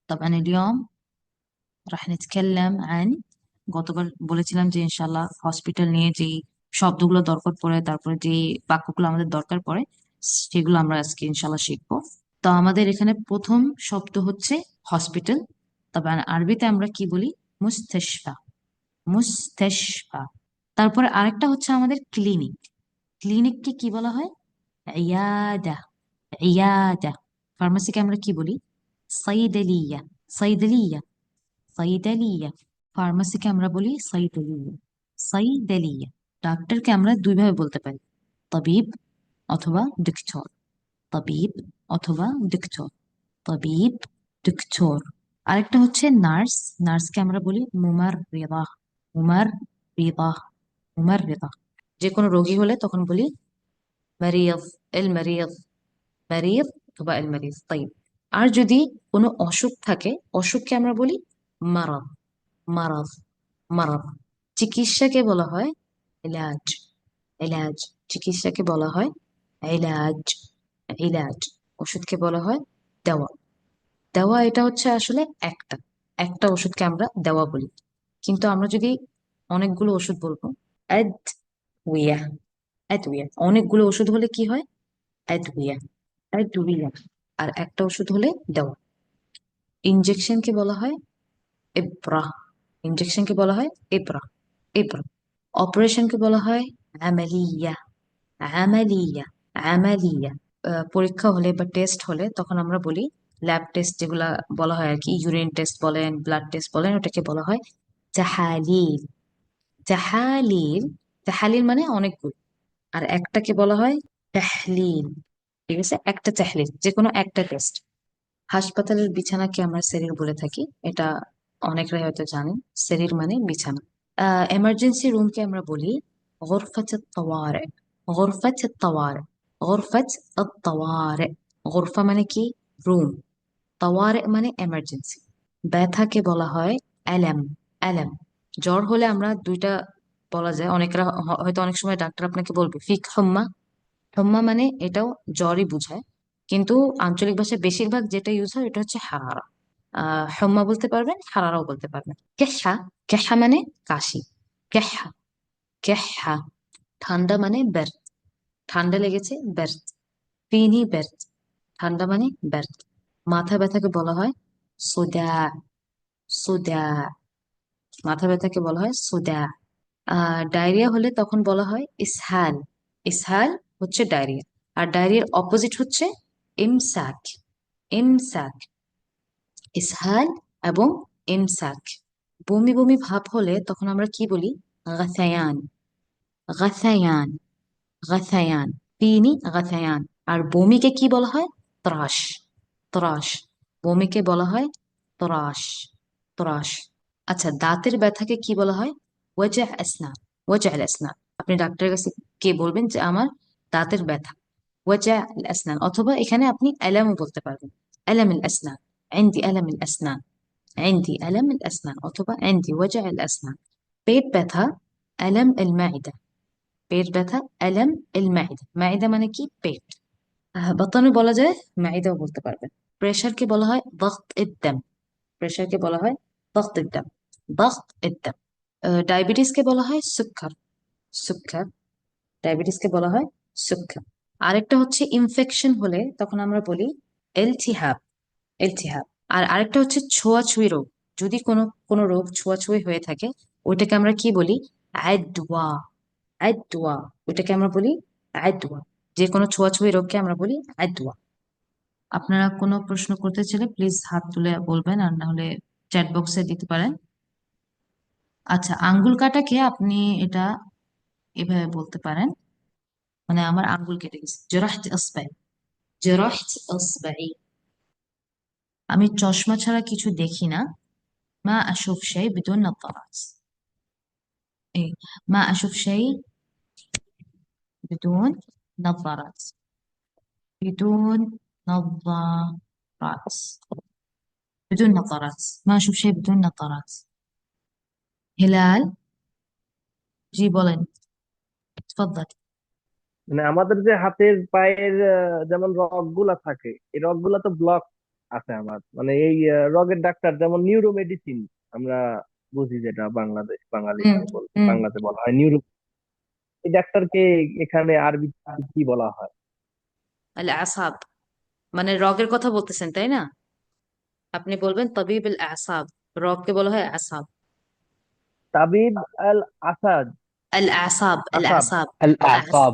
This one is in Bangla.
طبعا اليوم راح نتكلم عن গতবার বলেছিলাম যে ইনশাল্লাহ হসপিটাল নিয়ে যে শব্দগুলো দরকার পড়ে, তারপরে যে বাক্যগুলো আমাদের দরকার পড়ে, সেগুলো আমরা আজকে ইনশাল্লাহ শিখবো। তো আমাদের এখানে প্রথম শব্দ হচ্ছে হসপিটাল। তবে আরবিতে আমরা কি বলি? মুস্তাশফা। মুস্তাশফা। তারপরে আরেকটা হচ্ছে আমাদের ক্লিনিক। ক্লিনিককে কি বলা হয়? ইয়াদা। ইয়াদা। ফার্মাসিকে আমরা কি বলি? সাইদালিয়া। সাইদালিয়া। সাইদালিয়া। ফার্মাসিকে আমরা বলি সাইদালিয়া। সাইদালিয়া। ডাক্তারকে আমরা দুইভাবে বলতে পারি, তাবিব অথবা ডক্টর। তাবিব অথবা ডক্টর। তাবিব, ডক্টর। আরেকটা হচ্ছে নার্স। নার্সকে আমরা বলি মুমার রেদা। মুমার রেদা। মুমার রেদা। যে কোনো রোগী হলে তখন বলি মারিয়দ। এল মারিয়দ। মারিয়দ অথবা এল মারিয়দ। তাই আর যদি কোনো অসুখ থাকে, অসুখকে আমরা বলি মারাদ। মারাদ। মারাদ। চিকিৎসাকে বলা হয় ইলাজ। ইলাজ। চিকিৎসাকে বলা হয় ইলাজ। ইলাজ। ওষুধকে বলা হয় দেওয়া। দেওয়া এটা হচ্ছে আসলে একটা একটা ওষুধকে আমরা দেওয়া বলি। কিন্তু আমরা যদি অনেকগুলো ওষুধ বলবো, আদউইয়া। আদউইয়া। অনেকগুলো ওষুধ হলে কি হয়? আদউইয়া। আদউইয়া। আর একটা ওষুধ হলে দেওয়া। ইনজেকশনকে বলা হয় ইব্রা। ইনজেকশনকে বলা হয় ইব্রা। ইব্রা। অপারেশনকে বলা হয় আমালিয়া। আমালিয়া। আমালিয়া। পরীক্ষা হলে বা টেস্ট হলে তখন আমরা বলি ল্যাব টেস্ট, যেগুলা বলা হয় আর কি, ইউরিন টেস্ট বলেন, ব্লাড টেস্ট বলেন, ওটাকে বলা হয় তাহালিল। তাহালিল। তাহালিল মানে অনেকগুলো। আর একটাকে বলা হয় তাহলিল। ঠিক আছে, একটা তাহলিল, যে কোনো একটা টেস্ট। হাসপাতালের বিছানাকে আমরা সেরির বলে থাকি। এটা অনেকরাই হয়তো জানেন। সেরির মানে বিছানা। এমার্জেন্সি রুমকে আমরা বলি غرفة الطوارئ। غرفة الطوارئ। غرفة الطوارئ। غرفة মানে কি? রুম। তাওয়ারে মানে এমার্জেন্সি। ব্যথাকে বলা হয় অ্যালাম। অ্যালাম। জ্বর হলে আমরা দুইটা বলা যায়। অনেকরা হয়তো অনেক সময় ডাক্তার আপনাকে বলবে ফিক হুম্মা। হুম্মা মানে এটাও জ্বরই বোঝায়, কিন্তু আঞ্চলিক ভাষায় বেশিরভাগ যেটা ইউজ হয় এটা হচ্ছে হারারা। হুম্মা বলতে পারবেন, হারারাও বলতে পারবেন। কেহা। কেহা মানে কাশি। কেহা। কেহা। ঠান্ডা মানে বের্থ। ঠান্ডা লেগেছে, বের্থ। ফিনি বের্থ। ঠান্ডা মানে বের্থ। মাথা ব্যথাকে বলা হয় সুদা। সুদা। মাথা ব্যথাকে বলা হয় সুদা। ডায়রিয়া হলে তখন বলা হয় ইসহাল। ইসহাল হচ্ছে ডায়রিয়া। আর ডায়রিয়ার অপোজিট হচ্ছে ইমসাক। ইমসাক। ইসহাল এবং ইমসাক। বমি বমি ভাব হলে তখন আমরা কি বলি? গাসায়ান। গাসায়ান। গাসায়ান। তিনি গাসায়ান। আর বমিকে কি বলা হয়? ত্রাস। ত্রাস। বমিকে বলা হয় ত্রাস। ত্রাস। আচ্ছা, দাঁতের ব্যথাকে কি বলা হয়? ওয়াজা আসনান। ওয়াজা আল আসনান। আপনি ডাক্তারের কাছে কে বলবেন যে আমার দাঁতের ব্যথা, ওয়াজা আল আসনান, অথবা এখানে আপনি আলামও বলতে পারবেন, আলাম আল আসনান। عندي ألم الأسنان। عندي ألم الأسنان অথবা عندي وجع الأسنان। পেট ব্যথা ألم المعدة। পেট ব্যথা ألم المعدة। معدة মানে কি? পেট। বাতানো বলা যায়, মাইদাও বলতে পারবেন। প্রেশারকে বলা হয় ضغط الدم। প্রেশারকে বলা হয় ضغط الدم। ضغط الدم। ডায়াবেটিসকে বলা হয় সুক্কার। সুক্কার। ডায়াবেটিসকে বলা হয় সুক্কার। আরেকটা হচ্ছে ইনফেকশন হলে তখন আমরা বলি এলটিহাব। এলটিহাব। আর আরেকটা হচ্ছে ছোঁয়াছুঁই রোগ। যদি কোনো কোনো রোগ ছোঁয়াছুঁই হয়ে থাকে, ওইটাকে আমরা কি বলি? আদওয়া। আদওয়া। ওইটাকে আমরা বলি আদওয়া। যে কোনো ছোঁয়াছুঁই রোগকে আমরা বলি আদওয়া। আপনারা কোনো প্রশ্ন করতে চাইলে প্লিজ হাত তুলে বলবেন, আর না হলে চ্যাট বক্সে দিতে পারেন। আচ্ছা, আঙ্গুল কাটাকে আপনি এটা এভাবে বলতে পারেন, মানে আমার আঙ্গুল কেটে গেছে, জরাহত আসবাই। জরাহত আসবাই। আমি চশমা ছাড়া কিছু দেখি না। মা আশুফ শাই বিদুন নাযারাত। এই মা আশুফ শাই বিদুন নাযারাত। বিদুন নাযারাত। بدون نظارات. ما أشوف شيء بدون نظارات. هلال، জি বলেন। تفضل. মানে আমাদের যে হাতের পায়ের যেমন রগ গুলা থাকে, এই রগ গুলা তো ব্লক আছে আমার, মানে এই রোগের ডাক্তার, যেমন নিউরো মেডিসিন আমরা বুঝি, যেটা হুম হুম। বাংলাতে বলা হয় নিউরো। এই ডাক্তারকে এখানে আরবিতে কি বলা হয়? আল আসাব, মানে রগের কথা বলতেছেন তাই না? আপনি বলবেন তবিব আল আসাব, রগকে বলা হয় আসাব। তাবিব আল আসাদ, আল আসাব, আল আসাব, আসাব। আল আসাব।